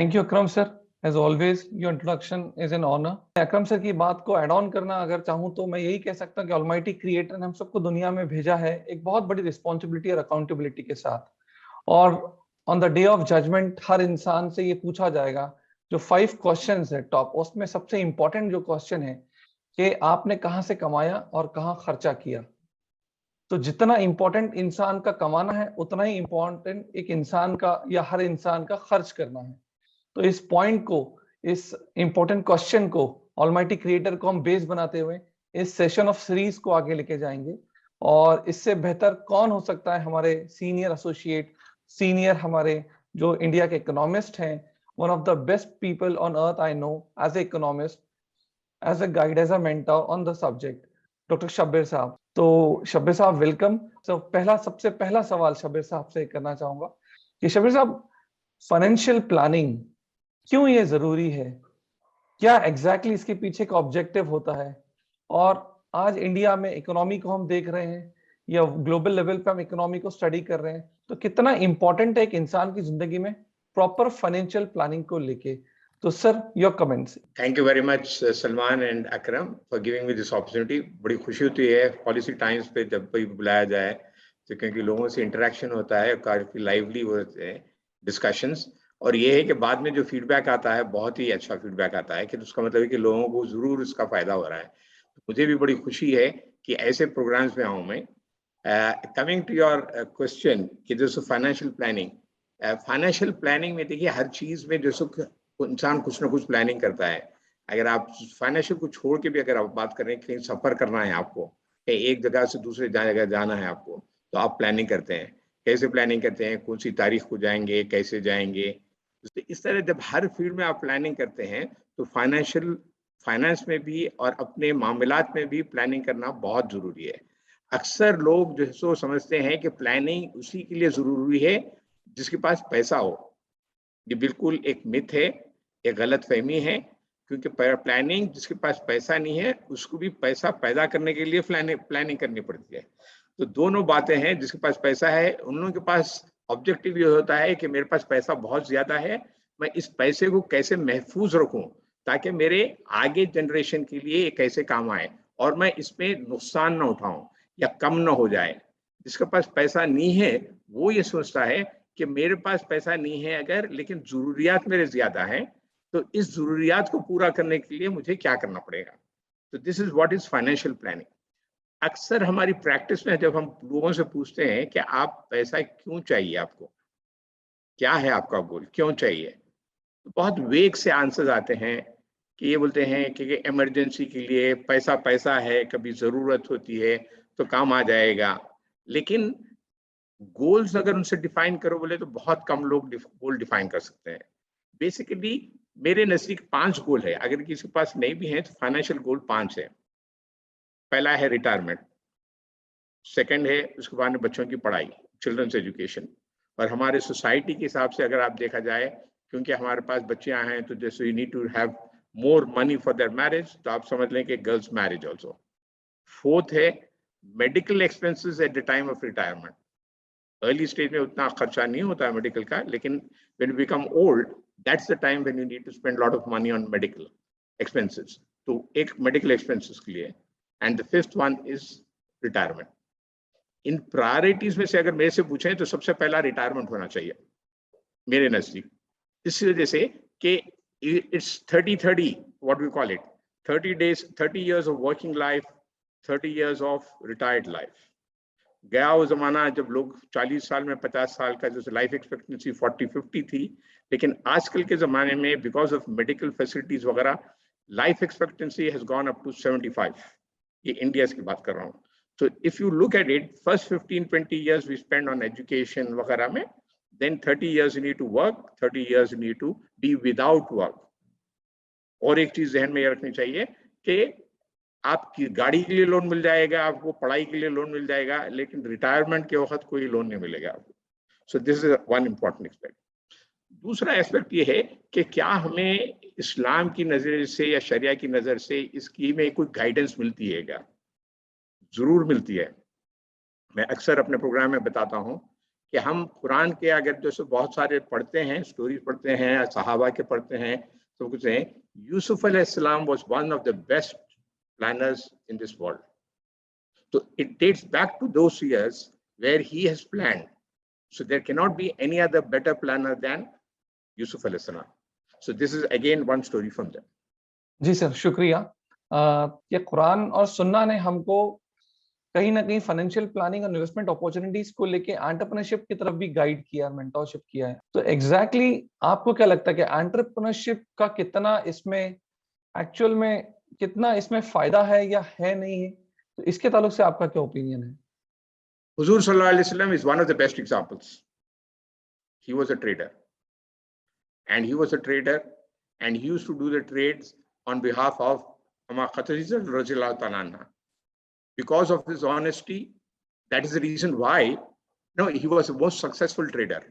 Thank you Akram sir. As always your introduction is an honour. Akram sir की बात को add on करना अगर चाहूँ तो मैं यही कह सकता हूँ कि ऑलमाइटी क्रिएटर ने हम सबको दुनिया में भेजा है एक बहुत बड़ी रिस्पॉन्सिबिलिटी और अकाउंटेबिलिटी के साथ। और on the day of judgement हर इंसान से ये पूछा जाएगा, जो 5 क्वेश्चंस है टॉप, उसमें सबसे इंपॉर्टेंट जो क्वेश्चन है कि आपने कहाँ से कमाया और कहाँ खर्चा किया। तो जितना इंपॉर्टेंट इंसान का कमाना है उतना ही इंपॉर्टेंट एक इंसान का या हर इंसान का खर्च करना है। तो इस पॉइंट को, इस इंपॉर्टेंट क्वेश्चन को ऑलमाइटी क्रिएटर को हम बेस बनाते हुए इस सेशन ऑफ सीरीज को आगे लेके जाएंगे। और इससे बेहतर कौन हो सकता है हमारे सीनियर एसोसिएट, सीनियर हमारे जो इंडिया के इकोनॉमिस्ट हैं, one of the best people on earth I know as a economist, as a guide, as a mentor on the subject, doctor Shabbir साहब। तो शब्बीर साहब वेलकम। सबसे पहला सवाल शब्बीर साहब से करना चाहूंगा कि शब्बीर साहब, फाइनेंशियल प्लानिंग क्यों ये जरूरी है? क्या एग्जैक्टली इसके पीछे का ऑब्जेक्टिव होता है? और आज इंडिया में इकोनॉमी को हम देख रहे हैं या ग्लोबल लेवल पे हम इकोनॉमी को स्टडी कर रहे हैं, तो कितना इंपॉर्टेंट है एक इंसान की जिंदगी में प्रॉपर फाइनेंशियल प्लानिंग को लेके। तो sir, your comments. Thank you very much Salman and Akram for giving me this opportunity. बड़ी खुशी होती है पॉलिसी टाइम्स पे जब कोई बुलाया जाए, तो क्योंकि लोगों से इंटरेक्शन होता है, काफी लाइवली होते हैं डिस्कशंस। और ये है कि बाद में जो फीडबैक आता है बहुत ही अच्छा फीडबैक आता है, कि उसका मतलब है कि लोगों को जरूर इसका फायदा हो रहा है। तो मुझे भी बड़ी खुशी है कि ऐसे प्रोग्राम्स में आऊँ मैं। कमिंग टू योर क्वेश्चन कि जैसे फाइनेंशियल प्लानिंग में देखिए, हर चीज में जैसे इंसान कुछ ना कुछ प्लानिंग करता है। अगर आप फाइनेंशियल को छोड़ के भी अगर आप बात करें, कहीं सफर करना है आपको, कहीं एक जगह से दूसरे जगह जाना है आपको, तो आप प्लानिंग करते हैं। कैसे प्लानिंग करते हैं? कौन सी तारीख को जाएंगे, कैसे जाएंगे? इस तरह जब हर फील्ड में आप प्लानिंग करते हैं, तो फाइनेंस में भी और अपने मामलात में भी प्लानिंग करना बहुत जरूरी है। अक्सर लोग जो है सो समझते हैं कि प्लानिंग उसी के लिए जरूरी है जिसके पास पैसा हो। ये बिल्कुल एक मिथ है, एक गलत फहमी है। क्योंकि प्लानिंग, जिसके पास पैसा नहीं है उसको भी पैसा पैदा करने के लिए प्लानिंग करनी पड़ती है। तो दोनों बातें हैं। जिसके पास पैसा है उन लोगों के पास ऑब्जेक्टिव ये होता है कि मेरे पास पैसा बहुत ज्यादा है, मैं इस पैसे को कैसे महफूज रखूं ताकि मेरे आगे जनरेशन के लिए कैसे काम आए, और मैं इसमें नुकसान ना उठाऊं या कम ना हो जाए। जिसके पास पैसा नहीं है वो ये सोचता है कि मेरे पास पैसा नहीं है अगर, लेकिन जरूरियात मेरे ज्यादा हैं, तो इस जरूरियात को पूरा करने के लिए मुझे क्या करना पड़ेगा। तो this is what is financial planning. अक्सर हमारी प्रैक्टिस में जब हम लोगों से पूछते हैं कि आप पैसा क्यों चाहिए, आपको क्या है आपका गोल, क्यों चाहिए, तो बहुत वेग से आंसर्स आते हैं। कि ये बोलते हैं कि इमरजेंसी के लिए पैसा पैसा है, कभी जरूरत होती है तो काम आ जाएगा। लेकिन गोल्स अगर उनसे डिफाइन करो बोले तो बहुत कम लोग गोल डिफाइन कर सकते हैं। बेसिकली मेरे नजदीक 5 गोल है। अगर किसी के पास नहीं भी है तो फाइनेंशियल गोल 5 है। पहला है रिटायरमेंट, सेकंड है उसके बाद में बच्चों की पढ़ाई, चिल्ड्रंस एजुकेशन। और हमारे सोसाइटी के हिसाब से अगर आप देखा जाए, क्योंकि हमारे पास बच्चियां हैं, तो जैसे you need to have more money for their marriage, तो आप समझ लें कि गर्ल्स मैरिज ऑल्सो। फोर्थ है medical expenses at the time of retirement. Early stage में उतना खर्चा नहीं होता है मेडिकल का, लेकिन when you become old, that's the time when you need to spend lot of money on medical expenses. तो एक मेडिकल एक्सपेंसेस के लिए। And the fifth one is retirement. In priorities में से अगर मेरे से पूछें तो सबसे पहला रिटायरमेंट होना चाहिए मेरे नजदीक। इस वजह से कि it's 30-30, what we call it, 30 days, 30 years of working life, 30 years of retired life. गया वो जमाना जब लोग 40 साल में 50 साल का जैसे लाइफ एक्सपेक्टेंसी 40-50 थी, लेकिन आजकल के जमाने में बिकॉज ऑफ मेडिकल फैसिलिटीज वगैरह life expectancy has gone up to 75। ये इंडिया की बात कर रहा हूँ। So if you look at it, first 15-20 years we spend on education वगैरह में, then 30 years you need to work, 30 years you need to be without work। और एक चीज ध्यान में रखनी चाहिए कि आपकी गाड़ी के लिए लोन मिल जाएगा, आपको पढ़ाई के लिए लोन मिल जाएगा, लेकिन रिटायरमेंट के वक्त कोई लोन नहीं मिलेगा आपको। So this is one important aspect. दूसरा एस्पेक्ट ये है कि क्या हमें इस्लाम की नजर से या शरिया की नजर से इसकी में कोई गाइडेंस मिलती है क्या? जरूर मिलती है। मैं अक्सर अपने प्रोग्राम में बताता हूं कि हम कुरान के अगर जैसे बहुत सारे पढ़ते हैं, स्टोरीज पढ़ते हैं, सहाबा के पढ़ते हैं, तो कुछ हैं, यूसुफ अलैहिस्सलाम was one of the best planners in this world. So it dates back to those years where he has planned. So there cannot be any other better planner than Yusuf alayhi salam. So this is again one story from them. जी sir, शुक्रिया। ये कुरान और सुन्ना ने हमको कहीं ना कहीं फाइनेंशियल प्लानिंग और इन्वेस्टमेंट अपॉर्चुनिटीज को लेके एंटरप्रेन्योरशिप की तरफ भी गाइड किया, मेंटरशिप किया है। तो एग्जैक्टली आपको क्या लगता है कि एंटरप्रेन्योरशिप का कितना इसमें एक्चुअल में कितना इसमें फायदा है या है नहीं है, तो इसके ताल्लुक से आपका क्या ओपिनियन है? Huzur sallallahu alaihi wasallam is one of the best examples. He was a trader, and he used to do the trades on behalf of Amma Khadija radhiyallahu ta'ala anha. Because of his honesty, that is the reason why he was the most successful trader.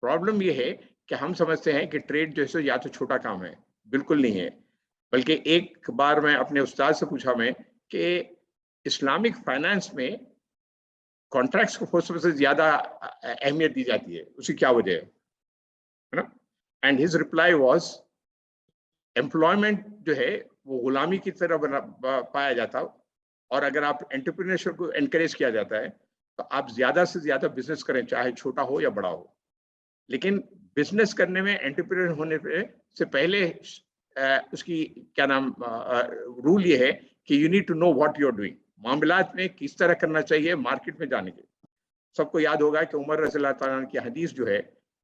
Problem ये है कि हम समझते हैं कि trade जैसे या तो छोटा काम है, बिल्कुल नहीं है। बल्कि एक बार मैं अपने उस्ताद से पूछा मैं कि इस्लामिक फाइनेंस में कॉन्ट्रैक्ट्स को सबसे ज्यादा अहमियत दी जाती है, उसकी क्या वजह है ना? And his reply was, employment जो है वो गुलामी की तरह पाया जाता, और अगर आप एंटरप्रेन्योरशिप को एनकरेज किया जाता है तो आप ज्यादा से ज्यादा बिजनेस करें, चाहे छोटा हो या बड़ा हो। लेकिन बिजनेस करने में, एंटरप्रेन्योर होने से पहले उसकी क्या नाम रूल ये है कि you need to know what you are doing. मामलात में किस तरह करना चाहिए मार्केट में जाने के। सबको याद होगा कि उमर रज़ियल्लाहु ताला की हदीस जो है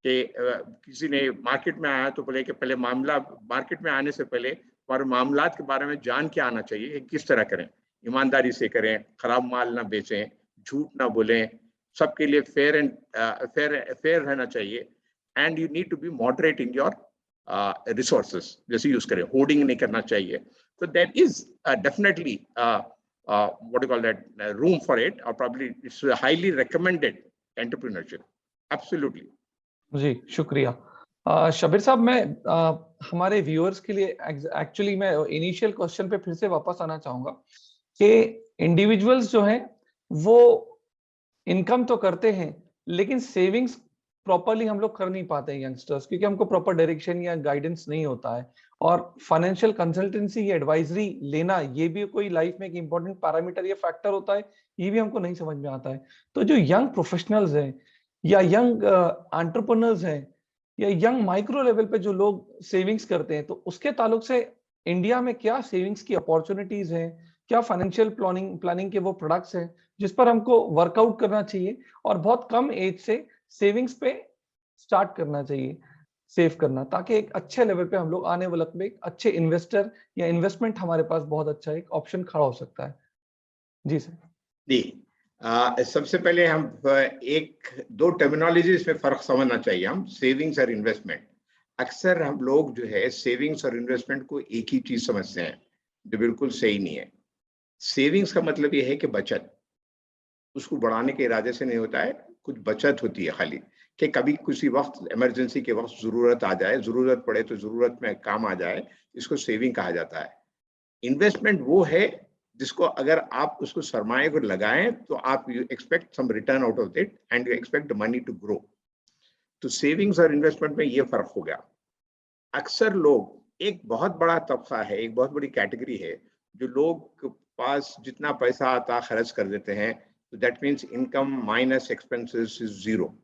कि किसी ने मार्केट में आया तो बोले कि पहले मार्केट में आने से पहले हमारे मामलात के बारे में जान के आना चाहिए, किस तरह करें, ईमानदारी से करें, खराब माल ना बेचें, झूठ ना बोलें, सबके लिए फेयर रहना चाहिए, and you need to be moderate in your resources, जैसे यूज करें, होर्डिंग नहीं करना चाहिए। तो there is definitely what do you call that, room for it, or probably it's highly recommended entrepreneurship, absolutely. जी, शुक्रिया। शबीर साहब, मैं हमारे व्यूअर्स के लिए एक्चुअली मैं इनिशियल क्वेश्चन पे फिर से वापस आना चाहूंगा कि इंडिविजुअल्स जो हैं वो इनकम तो करते हैं, लेकिन सेविंग्स प्रॉपरली हम लोग कर नहीं पाते हैं यंगस्टर्स, क्योंकि हमको प्रॉपर डायरेक्शन या गाइडेंस नहीं होता है। और फाइनेंशियल कंसल्टेंसी या एडवाइजरी लेना, ये भी कोई लाइफ में एक इंपॉर्टेंट पैरामीटर या फैक्टर होता है, ये भी हमको नहीं समझ में आता है। तो जो यंग प्रोफेशनल्स हैं या यंग एंटरप्रेन्योर्स हैं या यंग माइक्रो लेवल पे जो लोग सेविंग्स करते हैं, तो उसके ताल्लुक से इंडिया में क्या सेविंग्स की अपॉर्चुनिटीज हैं, क्या फाइनेंशियल प्लानिंग के वो प्रोडक्ट्स हैं जिस पर हमको वर्कआउट करना चाहिए और बहुत कम एज से सेविंग्स पे स्टार्ट करना चाहिए, सेव करना, ताकि एक अच्छे लेवल पे हम लोग आने वाले वक्त में एक अच्छे इन्वेस्टर या इन्वेस्टमेंट हमारे पास बहुत अच्छा एक ऑप्शन खड़ा हो सकता है। जी सर। जी, सबसे पहले हम एक दो टर्मिनोलॉजीज में फर्क समझना चाहिए। हम सेविंग्स और इन्वेस्टमेंट, अक्सर हम लोग जो है सेविंग्स और इन्वेस्टमेंट को एक ही चीज समझते हैं, जो बिल्कुल सही नहीं है। सेविंग्स का मतलब ये है कि बचत, उसको बढ़ाने के इरादे से नहीं होता है, कुछ बचत होती है खाली कि कभी किसी वक्त इमरजेंसी के वक्त जरूरत आ जाए, जरूरत पड़े तो जरूरत में काम आ जाए, इसको सेविंग कहा जाता है। इन्वेस्टमेंट वो है जिसको अगर आप उसको सरमाए को लगाएं तो आप you expect some return out of it and you expect the money to grow. तो सेविंग्स और इन्वेस्टमेंट में ये फर्क हो गया। अक्सर लोग, एक बहुत बड़ा तबका है, एक बहुत बड़ी कैटेगरी है, जो लोग पास जितना पैसा आता खर्च कर देते हैं, तो that means income minus expenses is zero.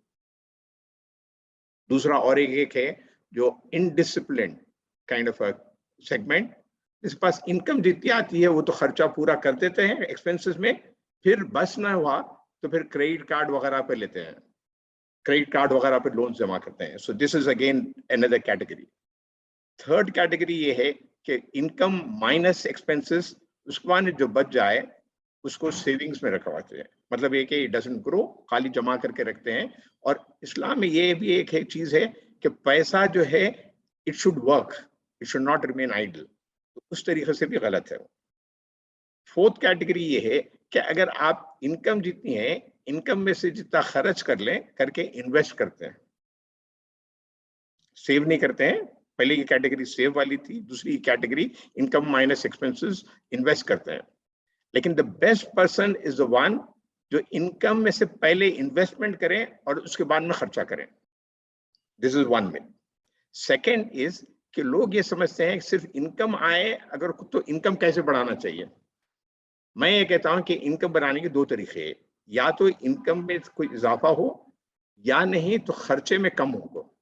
दूसरा और एक है जो indiscipline kind of a segment, जिसके पास इनकम जितनी आती है वो तो खर्चा पूरा कर देते हैं एक्सपेंसेस में, फिर बस ना हुआ तो फिर क्रेडिट कार्ड वगैरह पे लेते हैं, क्रेडिट कार्ड वगैरह पे लोन जमा करते हैं। So this is again another category. Third category ये है कि इनकम माइनस एक्सपेंसेस, उसके बाद जो बच जाए उसको सेविंग्स में रखवाते हैं। मतलब ये कि इट डजंट ग्रो, खाली जमा करके रखते हैं। और इस्लाम में ये भी एक चीज है कि पैसा जो है it should work, it should not remain idle, तो उस तरीके से भी गलत है। फोर्थ कैटेगरी ये है कि अगर आप इनकम जितनी है, इनकम में से जितना खर्च कर लें करके इन्वेस्ट करते हैं, सेव नहीं करते हैं। पहले की कैटेगरी सेव वाली थी, दूसरी category income minus expenses, invest करते हैं। लेकिन the best person is the one जो इनकम में से पहले इन्वेस्टमेंट करें और उसके बाद में खर्चा करें। This is one way. Second is कि लोग ये समझते हैं कि सिर्फ इनकम आए अगर तो इनकम कैसे बढ़ाना चाहिए। मैं ये कहता हूं कि इनकम बढ़ाने के दो तरीके हैं, या तो इनकम में कोई इजाफा हो या नहीं तो खर्चे में कम हो।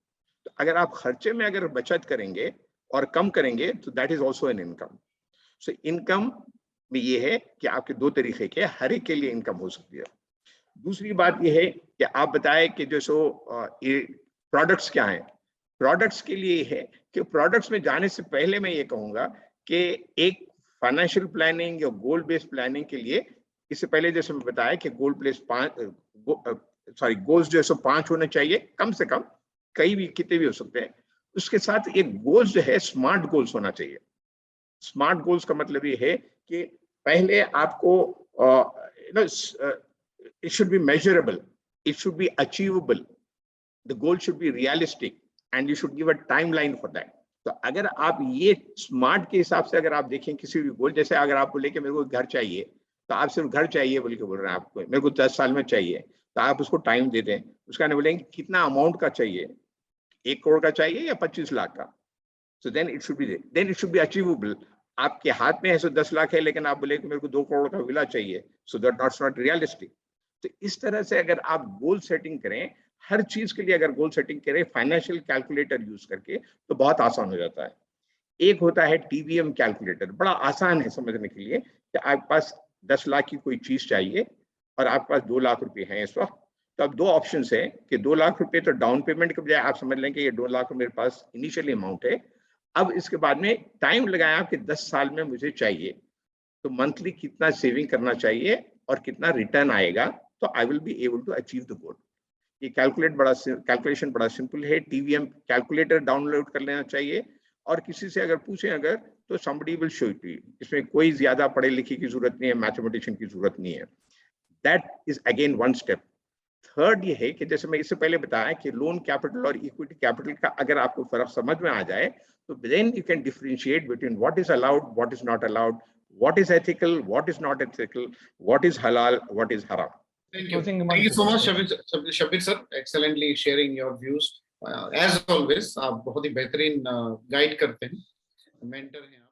तो अगर आप खर्चे में अगर बचत करेंगे और कम करेंगे तो that is also an income. So income में ये है कि आपके दो तरीके के, हर एक के लिए इनकम हो सकती है। दूसरी बात ये है कि आप बताएं कि जो सो प्रोडक्ट्स क्या हैं। प्रोडक्ट्स के लिए है कि प्रोडक्ट्स में जाने से पहले मैं ये कहूँगा कि एक फाइनेंशियल प्लानिंग या गोल बेस्ड प्लानिंग के लिए, इससे पहले जैसे मैं बताया कि गोल्स जो है सो 5 होने चाहिए कम से कम, कई भी कितने भी हो सकते हैं। उसके साथ एक गोल्स जो है स्मार्ट गोल्स होना चाहिए। स्मार्ट गोल्स का मतलब ये है कि पहले आपको it should B measurable, it should be achievable, the goal should be realistic and you should give a timeline for that. तो अगर आप ये स्मार्ट के हिसाब से अगर आप देखें किसी भी गोल, जैसे अगर आप बोले कि मेरे को घर चाहिए तो आप सिर्फ घर चाहिए बोल के बोल रहे हैं, आपको मेरे को 10 साल में चाहिए, तो आप उसको टाइम दे दें। उसका नहीं बोलेंगे कितना अमाउंट का चाहिए, 1 करोड़ का चाहिए या 25 लाख का। So then it should be achievable. आपके हाथ में है सो 10 लाख है, लेकिन आप बोले कि मेरे को 2 करोड़ का विला चाहिए, सो दैट नॉट रियलिस्टिक। तो इस तरह से अगर आप गोल सेटिंग करें, हर चीज के लिए अगर गोल सेटिंग करें फाइनेंशियल कैलकुलेटर यूज करके, तो बहुत आसान हो जाता है। एक होता है टीवीएम कैलकुलेटर, बड़ा आसान है समझने के लिए कि आपके पास 10 लाख की कोई चीज चाहिए और आपके पास 2 लाख रुपए हैं इस वक्त। तो अब 2 ऑप्शन है कि 2 लाख रुपए तो डाउन पेमेंट के बजाय आप समझ लें कि ये 2 लाख मेरे पास इनिशियल अमाउंट है। अब इसके बाद में टाइम लगाया कि 10 साल में मुझे चाहिए, तो मंथली कितना सेविंग करना चाहिए और कितना रिटर्न आएगा, तो I will be able to achieve the goal. ये कैलकुलेशन बड़ा सिंपल है। टीवीएम कैलकुलेटर डाउनलोड कर लेना चाहिए और किसी से अगर पूछें अगर तो somebody will show it to you। इसमें कोई ज्यादा पढ़े लिखे की जरूरत नहीं है, मैथमेटिशियन की जरूरत नहीं है। That is again one step. Third ये है कि जैसे मैं इससे पहले बताया कि लोन कैपिटल और इक्विटी कैपिटल का अगर आपको फर्क समझ में आ जाए तो then you can differentiate between what is allowed, what is not allowed, what is ethical, what is not ethical, what is halal, what is haram. Thank you. Thank you so much, Shabbir sir. Excellently sharing your views. As always, आप बहुत ही बेहतरीन guide करते हैं, mentor हैं।